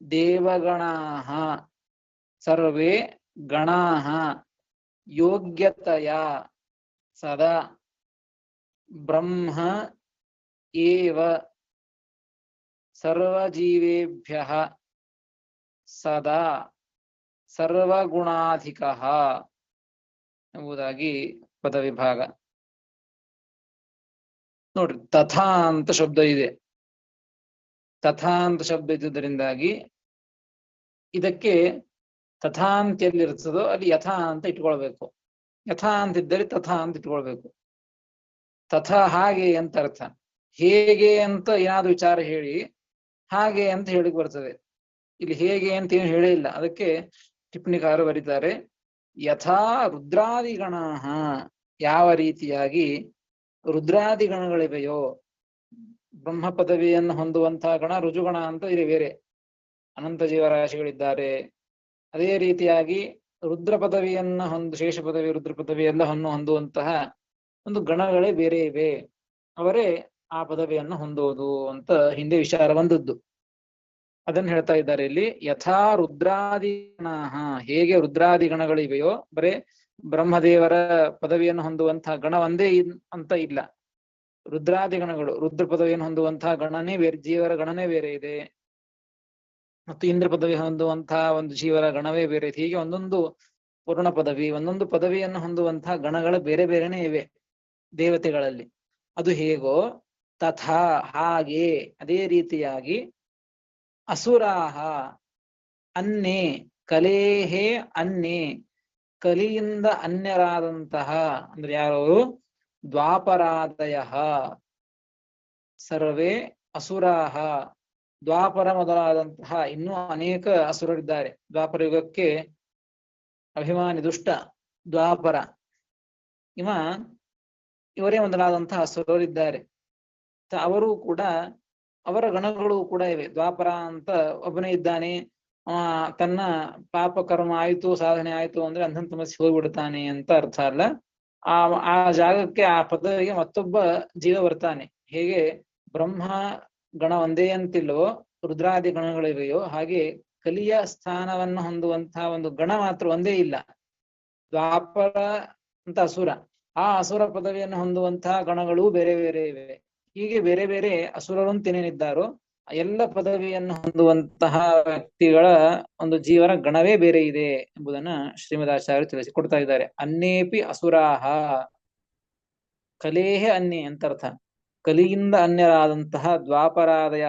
ದೇವಗಣಾಃ ಸರ್ವೇ ಗಣಾಃ ಯೋಗ್ಯತಯಾ ಸದಾ ಬ್ರಹ್ಮ ಏವ ಸರ್ವಜೀವೇಭ್ಯಃ ಸದಾ ಸರ್ವಗುಣಾಧಿಕಃ ಎಂಬುದಾಗಿ ಪದವಿಭಾಗ. ನೋಡ್ರಿ, ತಥಾ ಅಂತ ಶಬ್ದ ಇದೆ. ತಥಾ ಅಂತ ಶಬ್ದ ಇದ್ದುದರಿಂದಾಗಿ ಇದಕ್ಕೆ ತಥಾ ಅಂತ ಎಲ್ಲಿರ್ತದೋ ಅಲ್ಲಿ ಯಥಾ ಅಂತ ಇಟ್ಕೊಳ್ಬೇಕು. ಯಥಾ ಅಂತಿದ್ದರೆ ತಥಾ ಅಂತ ಇಟ್ಕೊಳ್ಬೇಕು. ತಥಾ ಹಾಗೆ ಅಂತ ಅರ್ಥ. ಹೇಗೆ ಅಂತ ಏನಾದ್ರು ವಿಚಾರ ಹೇಳಿ ಹಾಗೆ ಅಂತ ಹೇಳಿಕ್ ಬರ್ತದೆ. ಇಲ್ಲಿ ಹೇಗೆ ಅಂತ ಏನು ಹೇಳೇ ಇಲ್ಲ. ಅದಕ್ಕೆ ಟಿಪ್ಪಣಿಕಾರರು ಬರೀತಾರೆ, ಯಥಾ ರುದ್ರಾದಿಗಣಾಃ, ಯಾವ ರೀತಿಯಾಗಿ ರುದ್ರಾದಿ ಗಣಗಳಿವೆಯೋ, ಬ್ರಹ್ಮ ಪದವಿಯನ್ನು ಹೊಂದುವಂತಹ ಗಣ ರುಜುಗಣ ಅಂತ ಇದೆ ಬೇರೆ, ಅನಂತ ಜೀವರಾಶಿಗಳಿದ್ದಾರೆ. ಅದೇ ರೀತಿಯಾಗಿ ರುದ್ರ ಪದವಿಯನ್ನ ಶೇಷ ಪದವಿ ರುದ್ರ ಪದವಿ ಎಲ್ಲ ಹೊಂದುವಂತಹ ಒಂದು ಗಣಗಳೇ ಬೇರೆ ಇವೆ, ಅವರೇ ಆ ಪದವಿಯನ್ನು ಹೊಂದುವುದು ಅಂತ ಹಿಂದೆ ವಿಚಾರ ಬಂದದ್ದು. ಅದನ್ನು ಹೇಳ್ತಾ ಇದ್ದಾರೆ ಇಲ್ಲಿ. ಯಥಾ ರುದ್ರಾದಿ ಗಣಾಃ, ಹೇಗೆ ರುದ್ರಾದಿ ಗಣಗಳಿವೆಯೋ, ಬರೇ ಬ್ರಹ್ಮದೇವರ ಪದವಿಯನ್ನು ಹೊಂದುವಂತಹ ಗಣ ಒಂದೇ ಅಂತ ಇಲ್ಲ. ರುದ್ರಾದಿ ಗಣಗಳು, ರುದ್ರ ಪದವಿಯನ್ನು ಹೊಂದುವಂತಹ ಗಣನೇ ಬೇರೆ, ಜೀವರ ಗಣನೇ ಬೇರೆ ಇದೆ. ಮತ್ತು ಇಂದ್ರ ಪದವಿ ಹೊಂದುವಂತಹ ಒಂದು ಜೀವರ ಗಣವೇ ಬೇರೆ. ಹೀಗೆ ಒಂದೊಂದು ಪೂರ್ಣ ಪದವಿ, ಒಂದೊಂದು ಪದವಿಯನ್ನು ಹೊಂದುವಂತಹ ಗಣಗಳು ಬೇರೆ ಬೇರೆನೇ ಇವೆ ದೇವತೆಗಳಲ್ಲಿ. ಅದು ಹೇಗೋ ತಥಾ ಹಾಗೆ, ಅದೇ ರೀತಿಯಾಗಿ ಅಸುರಾಹ ಅನ್ನೇ ಕಲೇಹೇ ಅನ್ನೇ, ಕಲಿಯಿಂದ ಅನ್ಯರಾದಂತಹ ಅಂದ್ರೆ ಯಾರು, ದ್ವಾಪರಾದಯ ಸರ್ವೇ ಅಸುರಾಹ, ದ್ವಾಪರ ಮೊದಲಾದಂತಹ ಇನ್ನೂ ಅನೇಕ ಅಸುರರಿದ್ದಾರೆ. ದ್ವಾಪರ ಯುಗಕ್ಕೆ ಅಭಿಮಾನಿ ದುಷ್ಟ ದ್ವಾಪರ, ಇವರೇ ಮೊದಲಾದಂತಹ ಅಸುರರಿದ್ದಾರೆ. ಅವರು ಕೂಡ, ಅವರ ಗಣಗಳು ಕೂಡ ಇವೆ. ದ್ವಾಪರ ಅಂತ ಒಬ್ಬನೇ ಇದ್ದಾನೆ, ತನ್ನ ಪಾಪ ಕರ್ಮ ಆಯ್ತು, ಸಾಧನೆ ಆಯ್ತು ಅಂದ್ರೆ ಅಂಧಂತಮಸ್ಸಿಗೆ ಹೋಗ್ಬಿಡ್ತಾನೆ ಅಂತ ಅರ್ಥ ಅಲ್ಲ. ಆ ಜಾಗಕ್ಕೆ, ಆ ಪದವಿಗೆ ಮತ್ತೊಬ್ಬ ಜೀವ ಬರ್ತಾನೆ. ಹೇಗೆ ಬ್ರಹ್ಮ ಗಣ ಒಂದೇ ಅಂತಿಲ್ವೋ, ರುದ್ರಾದಿ ಗಣಗಳಿವೆಯೋ ಹಾಗೆ ಕಲಿಯ ಸ್ಥಾನವನ್ನು ಹೊಂದುವಂತಹ ಒಂದು ಗಣ ಮಾತ್ರ ಒಂದೇ ಇಲ್ಲ. ದ್ವಾಪರ ಅಂತ ಅಸುರ, ಆ ಅಸುರ ಪದವಿಯನ್ನು ಹೊಂದುವಂತಹ ಗಣಗಳು ಬೇರೆ ಬೇರೆ ಇವೆ. ಹೀಗೆ ಬೇರೆ ಬೇರೆ ಅಸುರರು ಅಂತೇನೇನಿದ್ದಾರೋ ಎಲ್ಲ ಪದವಿಯನ್ನು ಹೊಂದುವಂತಹ ವ್ಯಕ್ತಿಗಳ ಒಂದು ಜೀವನ ಗಣವೇ ಬೇರೆ ಇದೆ ಎಂಬುದನ್ನ ಶ್ರೀಮದಾಚಾರ್ಯರು ತಿಳಿಸಿಕೊಡ್ತಾ ಇದ್ದಾರೆ. ಅನ್ಯೇಪಿ ಅಸುರಾಹ, ಕಲೇಹ ಅನ್ಯೇ ಅಂತ ಅರ್ಥ. ಕಲಿಯಿಂದ ಅನ್ಯರಾದಂತಹ ದ್ವಾಪರಾದಯ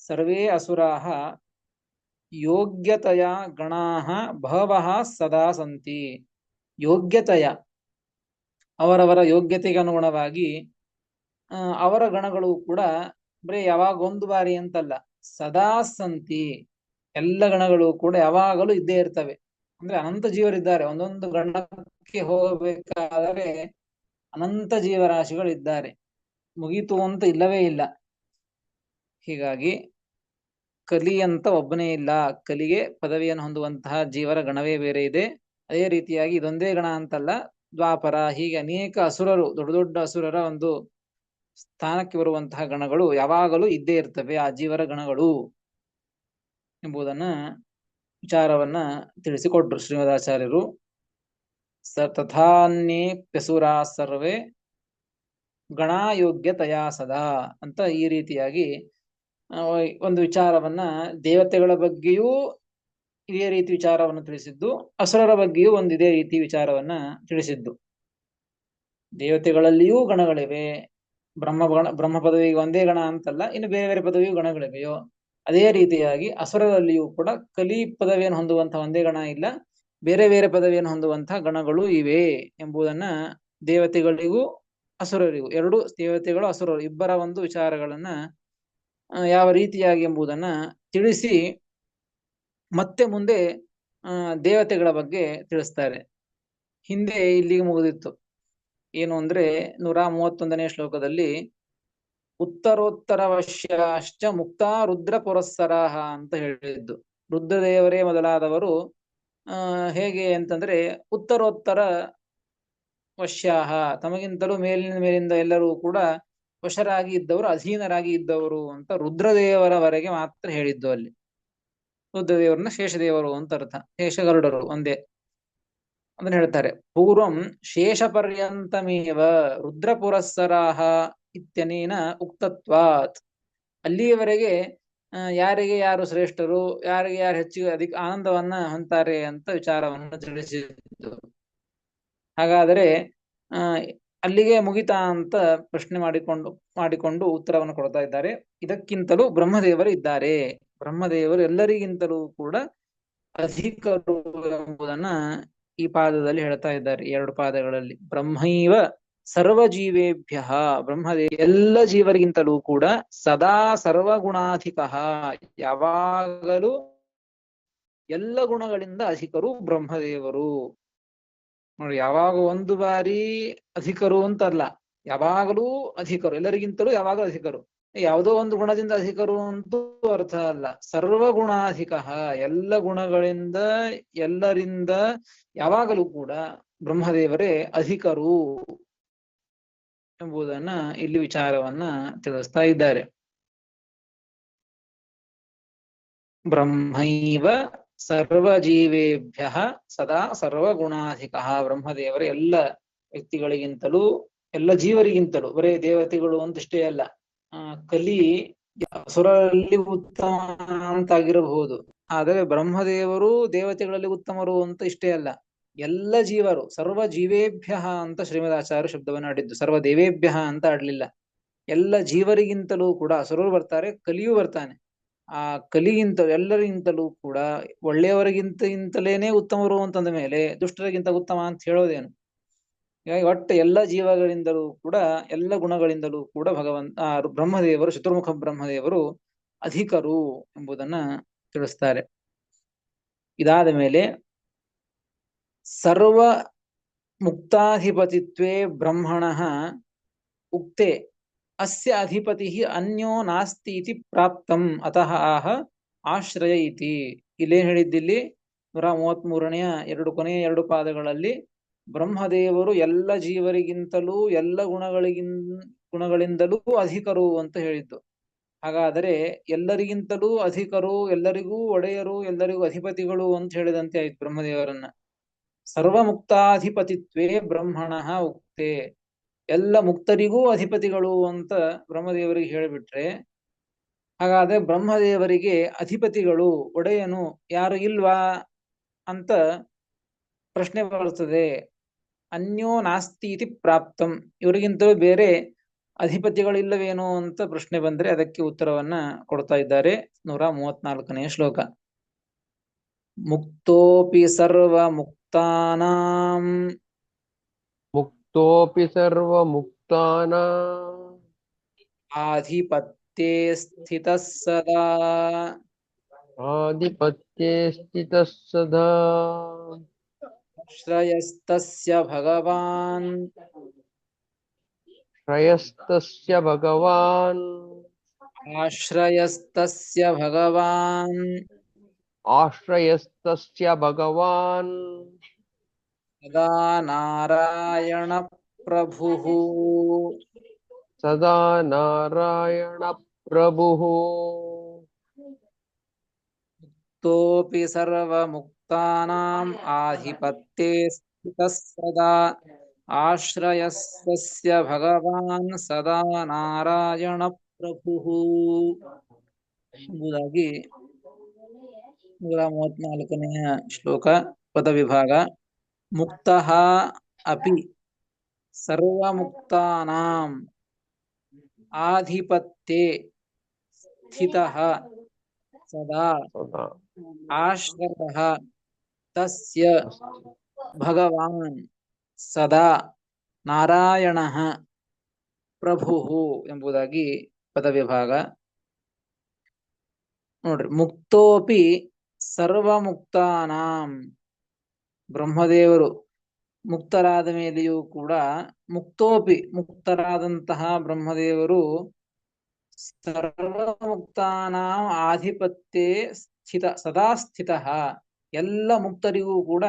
ಸರ್ವೇ ಅಸುರಾಹ ಯೋಗ್ಯತೆಯ ಗಣಾಹ ಬಹವಃ ಸದಾ ಸಂತಿ. ಯೋಗ್ಯತೆಯ, ಅವರವರ ಯೋಗ್ಯತೆಗೆ ಅನುಗುಣವಾಗಿ ಅವರ ಗಣಗಳು ಕೂಡ ಬರೀ ಯಾವಾಗ ಒಂದು ಬಾರಿ ಅಂತಲ್ಲ, ಸದಾ ಸಂತಿ, ಎಲ್ಲ ಗಣಗಳು ಕೂಡ ಯಾವಾಗಲೂ ಇದ್ದೇ ಇರ್ತವೆ. ಅಂದ್ರೆ ಅನಂತ ಜೀವರಿದ್ದಾರೆ. ಒಂದೊಂದು ಗಣಕ್ಕೆ ಹೋಗಬೇಕಾದರೆ ಅನಂತ ಜೀವರಾಶಿಗಳಿದ್ದಾರೆ, ಮುಗೀತು ಅಂತ ಇಲ್ಲವೇ ಇಲ್ಲ. ಹೀಗಾಗಿ ಕಲಿ ಅಂತ ಒಬ್ಬನೇ ಇಲ್ಲ, ಕಲಿಗೆ ಪದವಿಯನ್ನು ಹೊಂದುವಂತಹ ಜೀವರ ಗಣವೇ ಬೇರೆ ಇದೆ. ಅದೇ ರೀತಿಯಾಗಿ ಇದೊಂದೇ ಗಣ ಅಂತಲ್ಲ, ದ್ವಾಪರ, ಹೀಗೆ ಅನೇಕ ಅಸುರರು, ದೊಡ್ಡ ದೊಡ್ಡ ಅಸುರರ ಒಂದು ಸ್ಥಾನಕ್ಕೆ ಬರುವಂತಹ ಗಣಗಳು ಯಾವಾಗಲೂ ಇದ್ದೇ ಇರ್ತವೆ, ಆ ಜೀವರ ಗಣಗಳು ಎಂಬುದನ್ನ ವಿಚಾರವನ್ನ ತಿಳಿಸಿಕೊಟ್ರು ಶ್ರೀಮದಾಚಾರ್ಯರು. ತಥಾನ್ಯೇಪ್ಯಸುರಾ ಸರ್ವೇ ಗಣಾಯೋಗ್ಯತೆಯ ಸದಾ ಅಂತ ಈ ರೀತಿಯಾಗಿ ಒಂದು ವಿಚಾರವನ್ನ ದೇವತೆಗಳ ಬಗ್ಗೆಯೂ ಇದೇ ರೀತಿ ವಿಚಾರವನ್ನು ತಿಳಿಸಿದ್ದು, ಅಸುರರ ಬಗ್ಗೆಯೂ ಒಂದು ಇದೇ ರೀತಿ ವಿಚಾರವನ್ನ ತಿಳಿಸಿದ್ದು. ದೇವತೆಗಳಲ್ಲಿಯೂ ಗಣಗಳಿವೆ, ಬ್ರಹ್ಮ ಪದವಿಗೆ ಒಂದೇ ಗಣ ಅಂತಲ್ಲ, ಇನ್ನು ಬೇರೆ ಬೇರೆ ಪದವಿಯೂ ಗಣಗಳಿವೆಯೋ ಅದೇ ರೀತಿಯಾಗಿ ಅಸುರರಲ್ಲಿಯೂ ಕೂಡ ಕಲಿ ಪದವಿಯನ್ನು ಹೊಂದುವಂತಹ ಒಂದೇ ಗಣ ಇಲ್ಲ, ಬೇರೆ ಬೇರೆ ಪದವಿಯನ್ನು ಹೊಂದುವಂತಹ ಗಣಗಳು ಇವೆ ಎಂಬುದನ್ನ ದೇವತೆಗಳಿಗೂ ಅಸುರರಿಗೂ, ಎರಡು ದೇವತೆಗಳು ಅಸುರರು ಇಬ್ಬರ ಒಂದು ವಿಚಾರಗಳನ್ನ ಯಾವ ರೀತಿಯಾಗಿ ಎಂಬುದನ್ನ ತಿಳಿಸಿ ಮತ್ತೆ ಮುಂದೆ ದೇವತೆಗಳ ಬಗ್ಗೆ ತಿಳಿಸ್ತಾರೆ. ಹಿಂದೆ ಇಲ್ಲಿಗೆ ಮುಗಿದಿತ್ತು. ಏನು ಅಂದ್ರೆ 131ನೇ ಶ್ಲೋಕದಲ್ಲಿ ಉತ್ತರೋತ್ತರ ವಶ್ಯಾಶ್ಚ ಮುಕ್ತಾ ರುದ್ರ ಪುರಸ್ಸರಾಹ ಅಂತ ಹೇಳಿದ್ದು. ರುದ್ರದೇವರೇ ಮೊದಲಾದವರು ಹೇಗೆ ಅಂತಂದ್ರೆ ಉತ್ತರೋತ್ತರ ವಶ್ಯಾಹ, ತಮಗಿಂತಲೂ ಮೇಲಿಂದ ಎಲ್ಲರೂ ಕೂಡ ವಶರಾಗಿ ಇದ್ದವರು, ಅಧೀನರಾಗಿ ಇದ್ದವರು ಅಂತ ರುದ್ರದೇವರವರೆಗೆ ಮಾತ್ರ ಹೇಳಿದ್ದು. ಅಲ್ಲಿ ರುದ್ರದೇವರನ್ನ ಶೇಷದೇವರು ಅಂತ ಅರ್ಥ, ಶೇಷಗರುಡರು ಒಂದೇ ಅದನ್ನ ಹೇಳ್ತಾರೆ. ಪೂರ್ವಂ ಶೇಷ ಪರ್ಯಂತಮೇವ ರುದ್ರ ಪುರಸ್ಸರಾಹ ಇತ್ಯನೇನ ಉಕ್ತತ್ವಾತ್. ಅಲ್ಲಿಯವರೆಗೆ ಯಾರಿಗೆ ಯಾರು ಶ್ರೇಷ್ಠರು, ಯಾರಿಗೆ ಯಾರು ಹೆಚ್ಚಿಗೆ ಅಧಿಕ ಆನಂದವನ್ನ ಹೊಂತಾರೆ ಅಂತ ವಿಚಾರವನ್ನು ತಿಳಿಸಿದ್ದು. ಹಾಗಾದರೆ ಅಲ್ಲಿಗೆ ಮುಗಿತಾ ಅಂತ ಪ್ರಶ್ನೆ ಮಾಡಿಕೊಂಡು ಉತ್ತರವನ್ನು ಕೊಡ್ತಾ ಇದ್ದಾರೆ. ಇದಕ್ಕಿಂತಲೂ ಬ್ರಹ್ಮದೇವರು ಇದ್ದಾರೆ, ಬ್ರಹ್ಮದೇವರು ಎಲ್ಲರಿಗಿಂತಲೂ ಕೂಡ ಅಧಿಕರು ಎಂಬುದನ್ನ ಈ ಪಾದದಲ್ಲಿ ಹೇಳ್ತಾ ಇದ್ದಾರೆ. 2 ಪಾದಗಳಲ್ಲಿ ಬ್ರಹ್ಮೈವ ಸರ್ವಜೀವೇಭ್ಯ, ಬ್ರಹ್ಮದೇವ ಎಲ್ಲ ಜೀವರಿಗಿಂತಲೂ ಕೂಡ ಸದಾ ಸರ್ವಗುಣಾಧಿಕ, ಯಾವಾಗಲೂ ಎಲ್ಲ ಗುಣಗಳಿಂದ ಅಧಿಕರು ಬ್ರಹ್ಮದೇವರು. ನೋಡಿ, ಯಾವಾಗ ಒಂದು ಬಾರಿ ಅಧಿಕರು ಅಂತಲ್ಲ, ಯಾವಾಗಲೂ ಅಧಿಕರು, ಎಲ್ಲರಿಗಿಂತಲೂ ಯಾವಾಗಲೂ ಅಧಿಕರು. ಯಾವುದೋ ಒಂದು ಗುಣದಿಂದ ಅಧಿಕರು ಅಂತೂ ಅರ್ಥ ಅಲ್ಲ, ಸರ್ವಗುಣಾಧಿಕ, ಎಲ್ಲ ಗುಣಗಳಿಂದ ಎಲ್ಲರಿಂದ ಯಾವಾಗಲೂ ಕೂಡ ಬ್ರಹ್ಮದೇವರೇ ಅಧಿಕರು ಎಂಬುದನ್ನ ಇಲ್ಲಿ ವಿಚಾರವನ್ನ ತಿಳಿಸ್ತಾ ಇದ್ದಾರೆ. ಬ್ರಹ್ಮೈವ ಸರ್ವಜೀವೇಭ್ಯ ಸದಾ ಸರ್ವಗುಣಾಧಿಕ, ಬ್ರಹ್ಮದೇವರ ಎಲ್ಲ ವ್ಯಕ್ತಿಗಳಿಗಿಂತಲೂ ಎಲ್ಲ ಜೀವರಿಗಿಂತಲೂ, ಬರೇ ದೇವತೆಗಳು ಅಂತಷ್ಟೇ ಅಲ್ಲ, ಕಲಿ ಅಸುರರಲ್ಲಿ ಉತ್ತಮ ಅಂತಾಗಿರಬಹುದು, ಆದರೆ ಬ್ರಹ್ಮದೇವರು ದೇವತೆಗಳಲ್ಲಿ ಉತ್ತಮರು ಅಂತ ಇಷ್ಟೇ ಅಲ್ಲ, ಎಲ್ಲ ಜೀವರು, ಸರ್ವ ಜೀವೇಭ್ಯ ಅಂತ ಶ್ರೀಮದಾಚಾರ್ಯ ಶಬ್ದವನ್ನು ಆಡಿದ್ದು, ಸರ್ವ ದೇವೇಭ್ಯ ಅಂತ ಆಡ್ಲಿಲ್ಲ. ಎಲ್ಲ ಜೀವರಿಗಿಂತಲೂ ಕೂಡ ಅಸುರರು ಬರ್ತಾರೆ, ಕಲಿಯೂ ಬರ್ತಾನೆ. ಆ ಕಲಿಗಿಂತ ಎಲ್ಲರಿಗಿಂತಲೂ ಕೂಡ ಒಳ್ಳೆಯವರಿಗಿಂತಲೇನೆ ಉತ್ತಮರು ಅಂತಂದ ಮೇಲೆ ದುಷ್ಟರಿಗಿಂತ ಉತ್ತಮ ಅಂತ ಹೇಳೋದೇನು? ಹೀಗಾಗಿ ಒಟ್ಟು ಎಲ್ಲ ಜೀವಗಳಿಂದಲೂ ಕೂಡ, ಎಲ್ಲ ಗುಣಗಳಿಂದಲೂ ಕೂಡ ಬ್ರಹ್ಮದೇವರು, ಚತುರ್ಮುಖ ಬ್ರಹ್ಮದೇವರು ಅಧಿಕರು ಎಂಬುದನ್ನ ತಿಳಿಸ್ತಾರೆ. ಇದಾದ ಮೇಲೆ ಸರ್ವ ಮುಕ್ತಾಧಿಪತಿತ್ವೇ ಬ್ರಹ್ಮಣಃ ಉಕ್ತೆ ಅಸ್ಯ ಅಧಿಪತಿ ಅನ್ಯೋ ನಾಸ್ತಿ ಇತಿ ಪ್ರಾಪ್ತಂ ಅತಃ ಆಹ ಆಶ್ರಯ ಇತಿ. ಇಲ್ಲೇನ್ ಹೇಳಿದ್ದಿಲ್ಲಿ 133ನೆಯ ಕೊನೆಯ 2 ಪಾದಗಳಲ್ಲಿ ಬ್ರಹ್ಮದೇವರು ಎಲ್ಲ ಜೀವರಿಗಿಂತಲೂ ಎಲ್ಲ ಗುಣಗಳಿಂದಲೂ ಅಧಿಕರು ಅಂತ ಹೇಳಿದ್ದು. ಹಾಗಾದರೆ ಎಲ್ಲರಿಗಿಂತಲೂ ಅಧಿಕರು, ಎಲ್ಲರಿಗೂ ಒಡೆಯರು, ಎಲ್ಲರಿಗೂ ಅಧಿಪತಿಗಳು ಅಂತ ಹೇಳಿದಂತೆ ಆಯ್ತು ಬ್ರಹ್ಮದೇವರನ್ನ. ಸರ್ವಮುಕ್ತಾಧಿಪತಿತ್ವೇ ಬ್ರಹ್ಮಣಃ ಉಕ್ತೆ, ಎಲ್ಲ ಮುಕ್ತರಿಗೂ ಅಧಿಪತಿಗಳು ಅಂತ ಬ್ರಹ್ಮದೇವರಿಗೆ ಹೇಳಿಬಿಟ್ರೆ, ಹಾಗಾದ್ರೆ ಬ್ರಹ್ಮದೇವರಿಗೆ ಅಧಿಪತಿಗಳು, ಒಡೆಯನು ಯಾರು ಇಲ್ವಾ ಅಂತ ಪ್ರಶ್ನೆ ಬರುತ್ತದೆ. ಅನ್ಯೋ ನಾಸ್ತಿ ಇತಿ ಪ್ರಾಪ್ತಂ, ಇವರಿಗಿಂತಲೂ ಬೇರೆ ಅಧಿಪತಿಗಳಿಲ್ಲವೇನೋ ಅಂತ ಪ್ರಶ್ನೆ ಬಂದ್ರೆ ಅದಕ್ಕೆ ಉತ್ತರವನ್ನ ಕೊಡ್ತಾ ಇದ್ದಾರೆ 134ನೇ ಶ್ಲೋಕ. ಮುಕ್ತೋಪಿ ಸರ್ವ ಮುಕ್ತಾನಾಂ ಮುಕ್ತೋಪಿ ಸರ್ವಮುಕ್ತಾನಾಂ ಆಧಿಪತ್ಯೇ ಸ್ಥಿತಃ ಸದಾ ಆಧಿಪತ್ಯೇ ಸ್ಥಿತಃ ಸದಾ ಶ್ರಯಸ್ತಸ್ಯ ಭಗವಾನ್ ಶ್ರೇಯಸ್ತಸ್ಯ ಭಗವಾನ್ ಆಶ್ರಯಸ್ತಸ್ಯ ಭಗವಾನ್ ಆಶ್ರಯಸ್ತಸ್ಯ ಭಗವಾನ್ ಸದಾ ನಾರಾಯಣ ಪ್ರಭುಃ. ಸದಾ ನಾರಾಯಣ ಪ್ರಭುಃ. ತೋಪಿ ಸರ್ವಮುಕ್ತಾನಾಂ ಆಧಿಪತ್ಯೇ ಸ್ಥಿತಃ ಸದಾ ಆಶ್ರಯಸ್ತಸ್ಯ ಭಗವಾನ್ ಸದಾ ನಾರಾಯಣ ಪ್ರಭುಃ ಎಂಬುದಾಗಿ 134ನೆಯ ಶ್ಲೋಕ ಪದವಿಭಾಗ. ಮುಕ್ತಃ ಅಪಿ ಸರ್ವಮುಕ್ತಾನಾಂ ಆಧಿಪತ್ಯೇ ಸ್ಥಿತಃ ಸದಾ ಸದಾ ಆಶ್ರಯಃ ತಸ್ಯ ಭಗವಾನ್ ಸದಾ ನಾರಾಯಣಃ ಪ್ರಭುಃ ಎಂಬುದಾಗಿ ಪದವಿಭಾಗ. ನೋಡ್ರಿ, ಮುಕ್ತೋಪಿ ಸರ್ವಮುಕ್ತಾನಾಂ, ಬ್ರಹ್ಮದೇವರು ಮುಕ್ತರಾದ ಮೇಲೆಯೂ ಕೂಡ ಮುಕ್ತೋಪಿ ಮುಕ್ತರಾದಂತಹ ಬ್ರಹ್ಮದೇವರು ಸರ್ವಮುಕ್ತಾನಾಂ ಆಧಿಪತ್ಯೇ ಸದಾ ಸ್ಥಿತಃ, ಎಲ್ಲ ಮುಕ್ತರಿಗೂ ಕೂಡ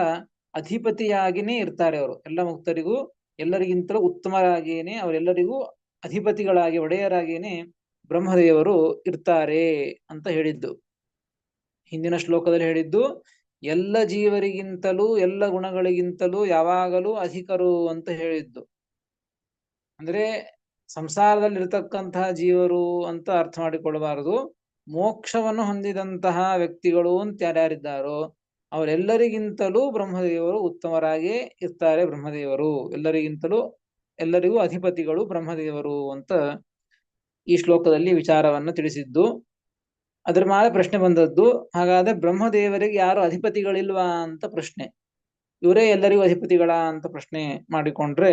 ಅಧಿಪತಿಯಾಗಿನೇ ಇರ್ತಾರೆ. ಅವರು ಎಲ್ಲ ಮುಕ್ತರಿಗೂ ಎಲ್ಲರಿಗಿಂತಲೂ ಉತ್ತಮರಾಗಿಯೇ ಅವರೆಲ್ಲರಿಗೂ ಅಧಿಪತಿಗಳಾಗಿ ಒಡೆಯರಾಗಿಯೇ ಬ್ರಹ್ಮದೇವರು ಇರ್ತಾರೆ ಅಂತ ಹೇಳಿದ್ದು. ಹಿಂದಿನ ಶ್ಲೋಕದಲ್ಲಿ ಹೇಳಿದ್ದು ಎಲ್ಲ ಜೀವರಿಗಿಂತಲೂ ಎಲ್ಲ ಗುಣಗಳಿಗಿಂತಲೂ ಯಾವಾಗಲೂ ಅಧಿಕರು ಅಂತ ಹೇಳಿದ್ದು. ಅಂದ್ರೆ ಸಂಸಾರದಲ್ಲಿರ್ತಕ್ಕಂತಹ ಜೀವರು ಅಂತ ಅರ್ಥ ಮಾಡಿಕೊಳ್ಳಬಾರದು. ಮೋಕ್ಷವನ್ನು ಹೊಂದಿದಂತಹ ವ್ಯಕ್ತಿಗಳು ಅಂತ ಯಾರ್ಯಾರಿದ್ದಾರೋ ಅವರೆಲ್ಲರಿಗಿಂತಲೂ ಬ್ರಹ್ಮದೇವರು ಉತ್ತಮರಾಗಿ ಇರ್ತಾರೆ. ಬ್ರಹ್ಮದೇವರು ಎಲ್ಲರಿಗೂ ಅಧಿಪತಿಗಳು ಬ್ರಹ್ಮದೇವರು ಅಂತ ಈ ಶ್ಲೋಕದಲ್ಲಿ ವಿಚಾರವನ್ನು ತಿಳಿಸಿದ್ದು. ಅದರ ಮೇಲೆ ಪ್ರಶ್ನೆ ಬಂದದ್ದು, ಹಾಗಾದ್ರೆ ಬ್ರಹ್ಮದೇವರಿಗೆ ಯಾರು ಅಧಿಪತಿಗಳಿಲ್ವಾ ಅಂತ ಪ್ರಶ್ನೆ. ಇವರೇ ಎಲ್ಲರಿಗೂ ಅಧಿಪತಿಗಳ ಅಂತ ಪ್ರಶ್ನೆ ಮಾಡಿಕೊಂಡ್ರೆ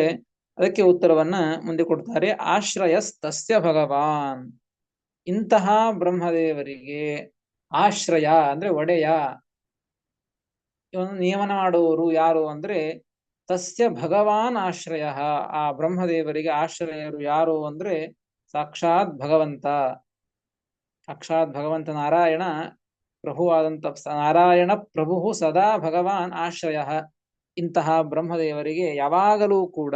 ಅದಕ್ಕೆ ಉತ್ತರವನ್ನ ಮುಂದೆ ಕೊಡ್ತಾರೆ. ಆಶ್ರಯಸ್ತಸ್ಯ ಭಗವಾನ್, ಇಂತಹ ಬ್ರಹ್ಮದೇವರಿಗೆ ಆಶ್ರಯ ಅಂದ್ರೆ ಒಡೆಯ, ಇವನು ನಿಯಮನ ಮಾಡುವವರು ಯಾರು ಅಂದ್ರೆ ತಸ್ಯ ಭಗವಾನ್ ಆಶ್ರಯ, ಆ ಬ್ರಹ್ಮದೇವರಿಗೆ ಆಶ್ರಯರು ಯಾರು ಅಂದ್ರೆ ಸಾಕ್ಷಾತ್ ಭಗವಂತ ನಾರಾಯಣ ಪ್ರಭುವಾದಂತ ನಾರಾಯಣ ಪ್ರಭು ಸದಾ ಭಗವಾನ್ ಆಶ್ರಯ. ಇಂತಹ ಬ್ರಹ್ಮದೇವರಿಗೆ ಯಾವಾಗಲೂ ಕೂಡ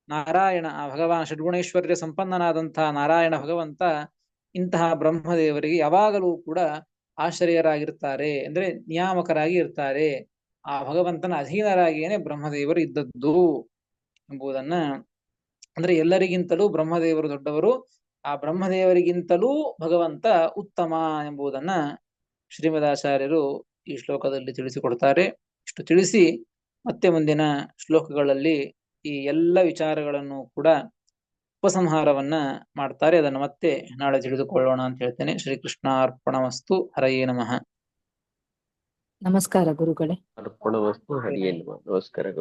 ನಾರಾಯಣ ಆ ಭಗವಾನ್ ಷಡ್ಗುಣೇಶ್ವರ್ಯ ಸಂಪನ್ನನಾದಂತಹ ನಾರಾಯಣ ಭಗವಂತ ಇಂತಹ ಬ್ರಹ್ಮದೇವರಿಗೆ ಯಾವಾಗಲೂ ಕೂಡ ಆಶ್ರಯರಾಗಿರ್ತಾರೆ, ಅಂದ್ರೆ ನಿಯಾಮಕರಾಗಿ ಇರ್ತಾರೆ. ಆ ಭಗವಂತನ ಅಧೀನರಾಗಿಯೇ ಬ್ರಹ್ಮದೇವರು ಇದ್ದದ್ದು ಎಂಬುದನ್ನ, ಅಂದ್ರೆ ಎಲ್ಲರಿಗಿಂತಲೂ ಬ್ರಹ್ಮದೇವರು ದೊಡ್ಡವರು, ಆ ಬ್ರಹ್ಮದೇವರಿಗಿಂತಲೂ ಭಗವಂತ ಉತ್ತಮ ಎಂಬುದನ್ನ ಶ್ರೀಮದಾಚಾರ್ಯರು ಈ ಶ್ಲೋಕದಲ್ಲಿ ತಿಳಿಸಿಕೊಡ್ತಾರೆ. ಇಷ್ಟು ತಿಳಿಸಿ ಮತ್ತೆ ಮುಂದಿನ ಶ್ಲೋಕಗಳಲ್ಲಿ ಈ ಎಲ್ಲ ವಿಚಾರಗಳನ್ನು ಕೂಡ ಉಪಸಂಹಾರವನ್ನ ಮಾಡ್ತಾರೆ. ಅದನ್ನು ಮತ್ತೆ ನಾಳೆ ತಿಳಿದುಕೊಳ್ಳೋಣ ಅಂತ ಹೇಳ್ತೇನೆ. ಶ್ರೀಕೃಷ್ಣ ಅರ್ಪಣಮಸ್ತು. ಹರಯೇ ನಮಃ. ನಮಸ್ಕಾರ ಗುರುಗಳೇ. ಅರ್ಪಣಮಸ್ತು. ಹರಿಯೇ ನಮಃ. ನಮಸ್ಕಾರ.